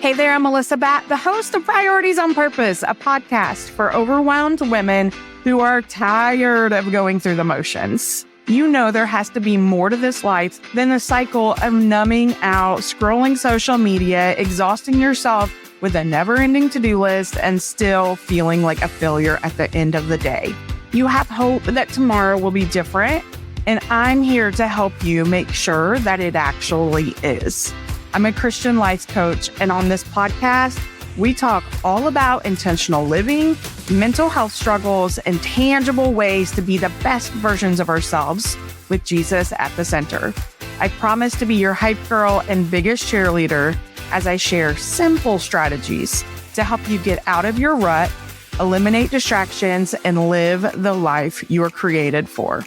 Hey there, I'm Melissa Batt, the host of Priorities on Purpose, a podcast for overwhelmed women who are tired of going through the motions. You know there has to be more to this life than the cycle of numbing out, scrolling social media, exhausting yourself with a never-ending to-do list, and still feeling like a failure at the end of the day. You have hope that tomorrow will be different, and I'm here to help you make sure that it actually is. I'm a Christian life coach, and on this podcast, we talk all about intentional living, mental health struggles, and tangible ways to be the best versions of ourselves with Jesus at the center. I promise to be your hype girl and biggest cheerleader as I share simple strategies to help you get out of your rut, eliminate distractions, and live the life you were created for.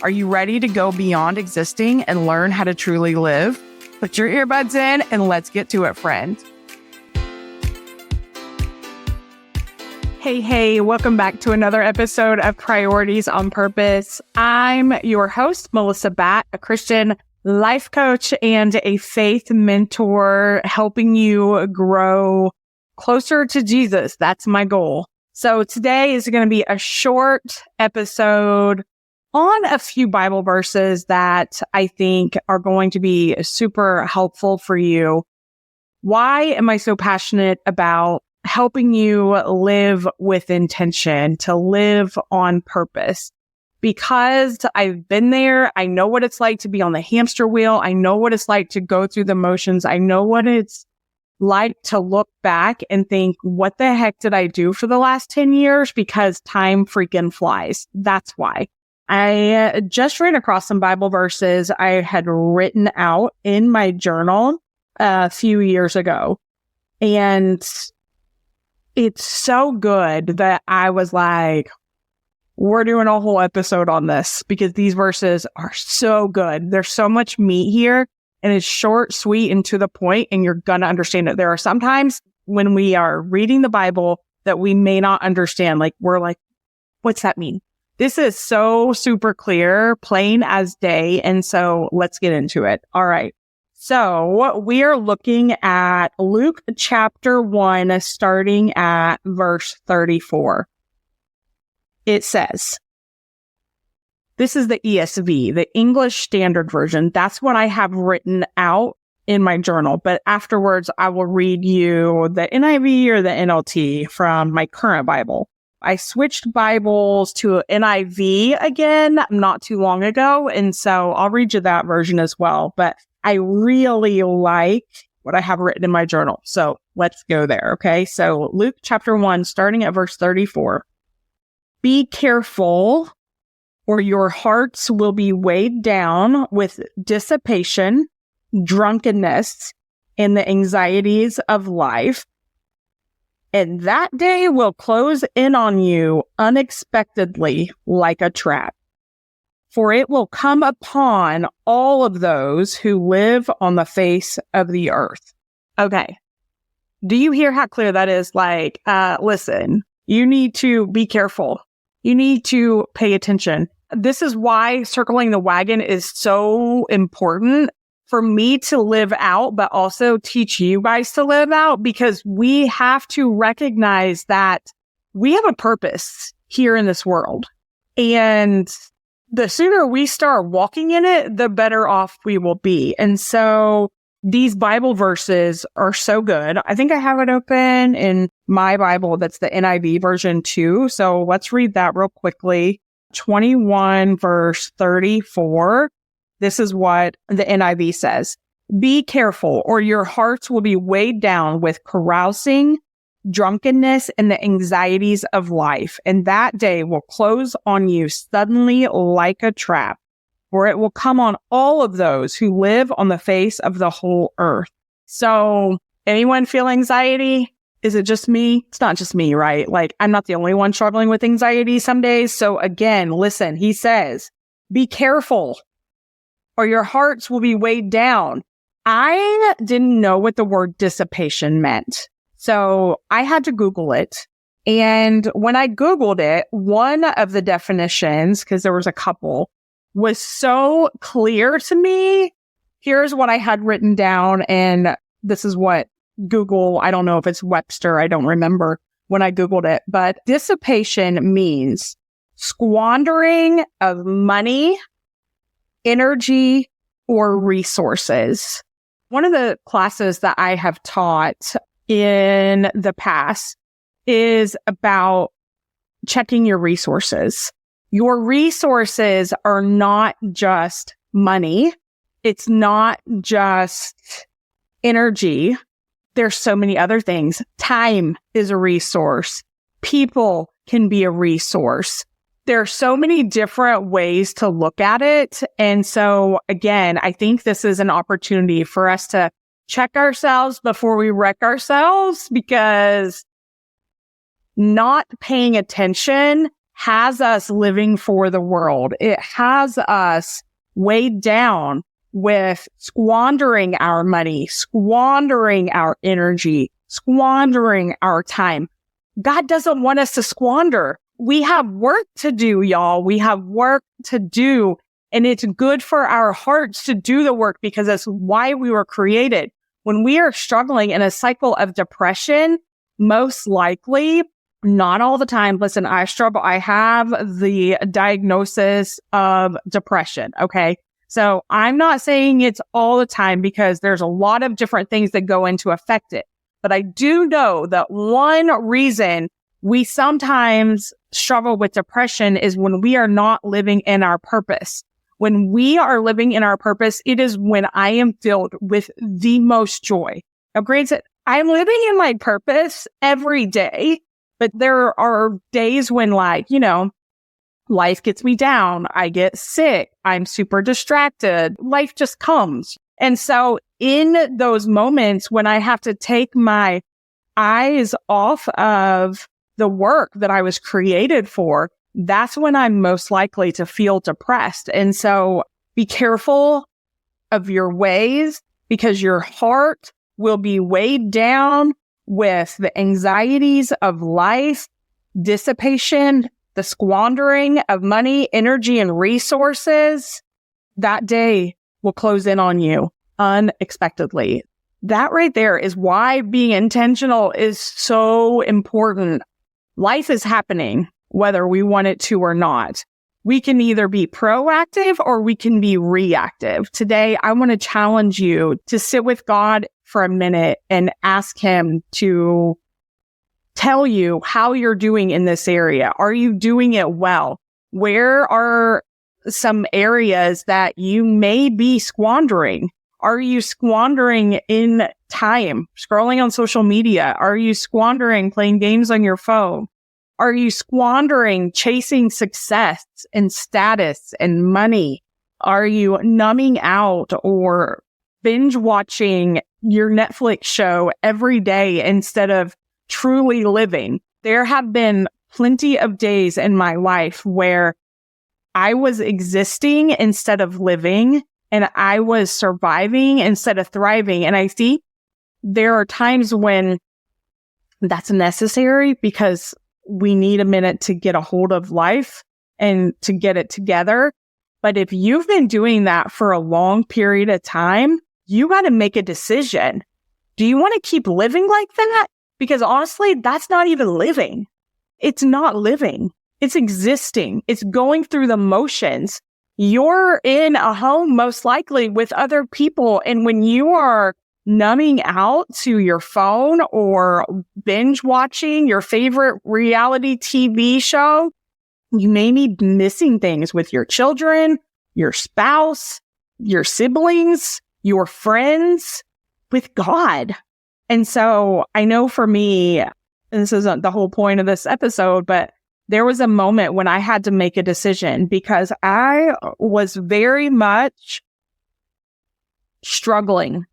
Are you ready to go beyond existing and learn how to truly live? Put your earbuds in and let's get to it, friend. Hey, welcome back to another episode of Priorities on Purpose. I'm your host, Melissa Batt, a Christian life coach and a faith mentor, helping you grow closer to Jesus. That's my goal. So today is going to be a short episode on a few Bible verses that I think are going to be super helpful for you. Why am I so passionate about helping you live with intention, to live on purpose? Because I've been there. I know what it's like to be on the hamster wheel. I know what it's like to go through the motions. I know what it's like to look back and think, what the heck did I do for the last 10 years? Because time freaking flies. That's why. I just ran across some Bible verses I had written out in my journal a few years ago. And it's so good that I was like, we're doing a whole episode on this because these verses are so good. There's so much meat here, and it's short, sweet, and to the point, and you're going to understand it. There are some times when we are reading the Bible that we may not understand. Like, we're like, what's that mean? This is so super clear, plain as day. And so let's get into it. All right. So we are looking at Luke chapter 1, starting at verse 34. It says, this is the ESV, the English Standard Version. That's what I have written out in my journal. But afterwards, I will read you the NIV or the NLT from my current Bible. I switched Bibles to NIV again not too long ago, and so I'll read you that version as well. But I really like what I have written in my journal. So let's go there, okay? So Luke chapter 1, starting at verse 34. Be careful, or your hearts will be weighed down with dissipation, drunkenness, and the anxieties of life. And that day will close in on you unexpectedly like a trap. For it will come upon all of those who live on the face of the earth. Okay. Do you hear how clear that is? Like, listen, you need to be careful. You need to pay attention. This is why circling the wagon is so important for me to live out, but also teach you guys to live out, because we have to recognize that we have a purpose here in this world. And the sooner we start walking in it, the better off we will be. And so these Bible verses are so good. I think I have it open in my Bible. That's the NIV version too. So let's read that real quickly. 21 verse 34. This is what the NIV says. Be careful, or your hearts will be weighed down with carousing, drunkenness, and the anxieties of life. And that day will close on you suddenly like a trap, for it will come on all of those who live on the face of the whole earth. So, anyone feel anxiety? Is it just me? It's not just me, right? Like, I'm not the only one struggling with anxiety some days. So again, listen, he says, be careful, or your hearts will be weighed down. I didn't know what the word dissipation meant, so I had to Google it. And when I Googled it, one of the definitions, because there was a couple, was so clear to me. Here's what I had written down, and this is what Google, I don't know if it's Webster, I don't remember when I Googled it, but dissipation means squandering of money, energy, or resources. One of the classes that I have taught in the past is about checking your resources. Your resources are not just money. It's not just energy. There's so many other things. Time is a resource. People can be a resource. There are so many different ways to look at it. And so again, I think this is an opportunity for us to check ourselves before we wreck ourselves, because not paying attention has us living for the world. It has us weighed down with squandering our money, squandering our energy, squandering our time. God doesn't want us to squander. We have work to do, y'all. We have work to do. And it's good for our hearts to do the work, because that's why we were created. When we are struggling in a cycle of depression, most likely, not all the time. Listen, I struggle. I have the diagnosis of depression. Okay. So I'm not saying it's all the time, because there's a lot of different things that go into affect it. But I do know that one reason we sometimes struggle with depression is when we are not living in our purpose. When we are living in our purpose, it is when I am filled with the most joy. Now, granted, I'm living in my purpose every day, but there are days when, life gets me down. I get sick. I'm super distracted. Life just comes. And so in those moments when I have to take my eyes off of the work that I was created for, that's when I'm most likely to feel depressed. And so be careful of your ways, because your heart will be weighed down with the anxieties of life, dissipation, the squandering of money, energy, and resources. That day will close in on you unexpectedly. That right there is why being intentional is so important. Life is happening, whether we want it to or not. We can either be proactive or we can be reactive. Today, I want to challenge you to sit with God for a minute and ask Him to tell you how you're doing in this area. Are you doing it well? Where are some areas that you may be squandering? Are you squandering in time, scrolling on social media? Are you squandering playing games on your phone? Are you squandering chasing success and status and money? Are you numbing out or binge watching your Netflix show every day instead of truly living? There have been plenty of days in my life where I was existing instead of living, and I was surviving instead of thriving. And I think there are times when that's necessary, because we need a minute to get a hold of life and to get it together. But if you've been doing that for a long period of time, you got to make a decision. Do you want to keep living like that? Because honestly, that's not even living. It's not living. It's existing. It's going through the motions. You're in a home most likely with other people. And when you are numbing out to your phone or binge watching your favorite reality TV show, you may be missing things with your children, your spouse, your siblings, your friends, with God. And so I know for me, and this isn't the whole point of this episode, but there was a moment when I had to make a decision, because I was very much struggling.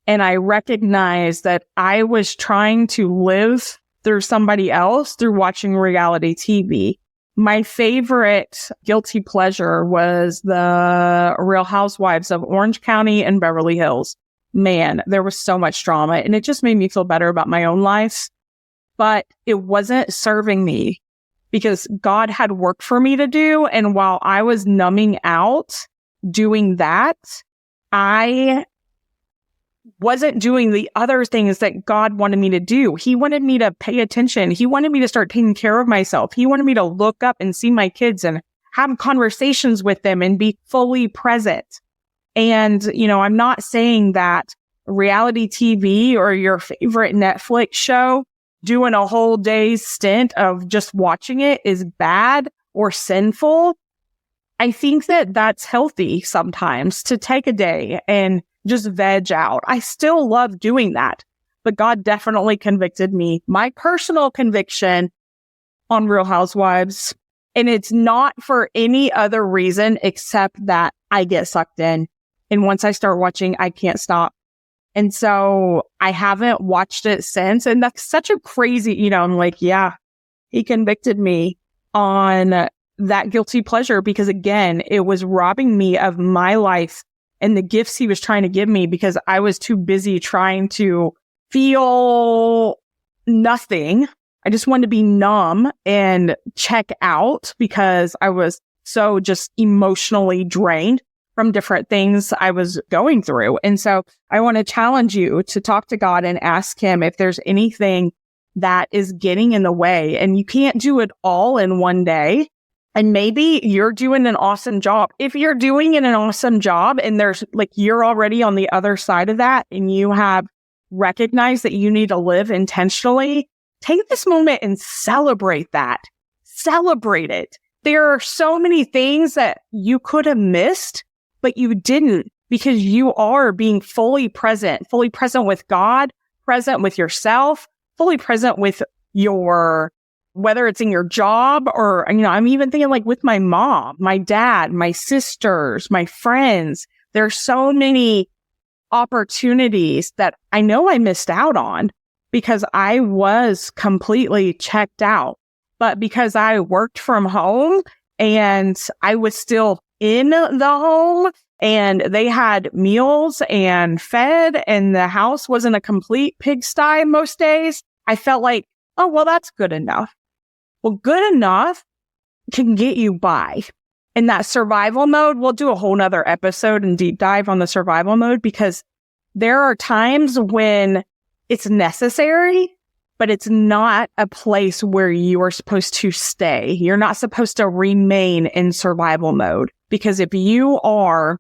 And I recognized that I was trying to live through somebody else through watching reality TV. My favorite guilty pleasure was the Real Housewives of Orange County and Beverly Hills. Man, there was so much drama, and it just made me feel better about my own life. But it wasn't serving me, because God had work for me to do. And while I was numbing out doing that, I wasn't doing the other things that God wanted me to do. He wanted me to pay attention. He wanted me to start taking care of myself. He wanted me to look up and see my kids and have conversations with them and be fully present. And, I'm not saying that reality TV or your favorite Netflix show, doing a whole day's stint of just watching it is bad or sinful. I think that that's healthy sometimes to take a day and just veg out. I still love doing that, but God definitely convicted me. My personal conviction on Real Housewives, and it's not for any other reason except that I get sucked in. And once I start watching, I can't stop. And so I haven't watched it since. And that's such a crazy, I'm like, yeah, he convicted me on that guilty pleasure because, again, it was robbing me of my life and the gifts he was trying to give me because I was too busy trying to feel nothing. I just wanted to be numb and check out because I was so just emotionally drained from different things I was going through. And so I want to challenge you to talk to God and ask him if there's anything that is getting in the way. And you can't do it all in one day. And maybe you're doing an awesome job. If you're doing an awesome job and there's you're already on the other side of that and you have recognized that you need to live intentionally, take this moment and celebrate that. Celebrate it. There are so many things that you could have missed, but you didn't because you are being fully present with God, present with yourself, fully present with whether it's in your job or, I'm even thinking with my mom, my dad, my sisters, my friends. There's so many opportunities that I know I missed out on because I was completely checked out. But because I worked from home and I was still in the home and they had meals and fed and the house wasn't a complete pigsty most days, I felt like, oh, well, that's good enough. Well, good enough can get you by. In that survival mode, we'll do a whole nother episode and deep dive on the survival mode because there are times when it's necessary, but it's not a place where you are supposed to stay. You're not supposed to remain in survival mode because if you are,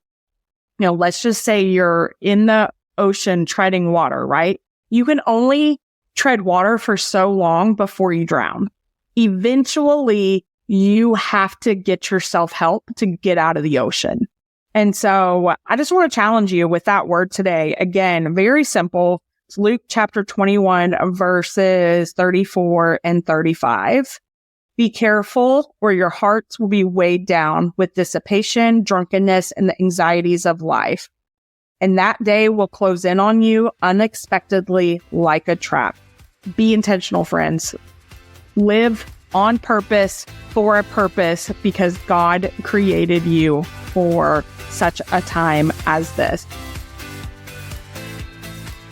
let's just say you're in the ocean treading water, right? You can only tread water for so long before you drown. Eventually, you have to get yourself help to get out of the ocean. And so I just want to challenge you with that word today. Again, very simple. It's Luke chapter 21, verses 34 and 35. Be careful or your hearts will be weighed down with dissipation, drunkenness, and the anxieties of life. And that day will close in on you unexpectedly like a trap. Be intentional, friends. Live on purpose for a purpose because God created you for such a time as this.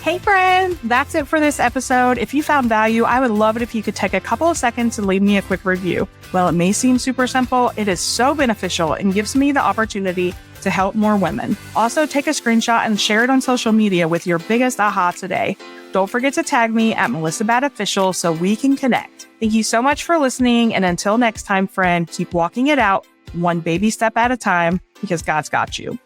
Hey friend, that's it for this episode. If you found value, I would love it if you could take a couple of seconds and leave me a quick review. While it may seem super simple, it is so beneficial and gives me the opportunity to help more women. Also, take a screenshot and share it on social media with your biggest aha today. Don't forget to tag me at Melissa Batt Official so we can connect. Thank you so much for listening. And until next time, friend, keep walking it out one baby step at a time because God's got you.